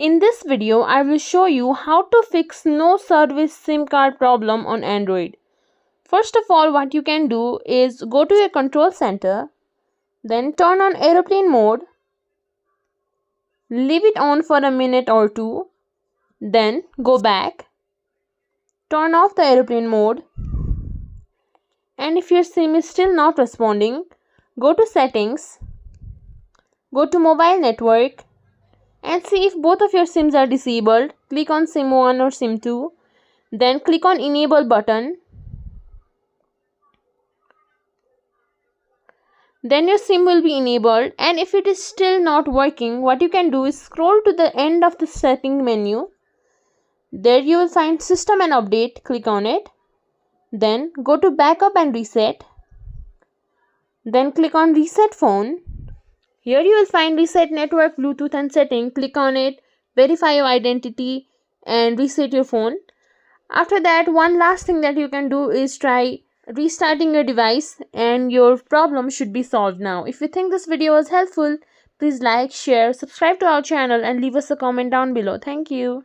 In this video, I will show you how to fix no service SIM card problem on Android. First of all, what you can do is go to your control center, then turn on airplane mode, leave it on for a minute or two, then go back, turn off the airplane mode, and if your SIM is still not responding, go to settings, go to mobile network, and see if both of your SIMs are disabled. Click on SIM 1 or SIM 2, then click on enable button. Then your SIM will be enabled, and if it is still not working, what you can do is scroll to the end of the setting menu. There you will find system and update. Click on it. Then go to backup and reset. Then click on reset phone. Here you will find reset network, Bluetooth and setting. Click on it, verify your identity and reset your phone. After that, one last thing that you can do is try restarting your device and your problem should be solved now. If you think this video was helpful, please like, share, subscribe to our channel and leave us a comment down below. Thank you.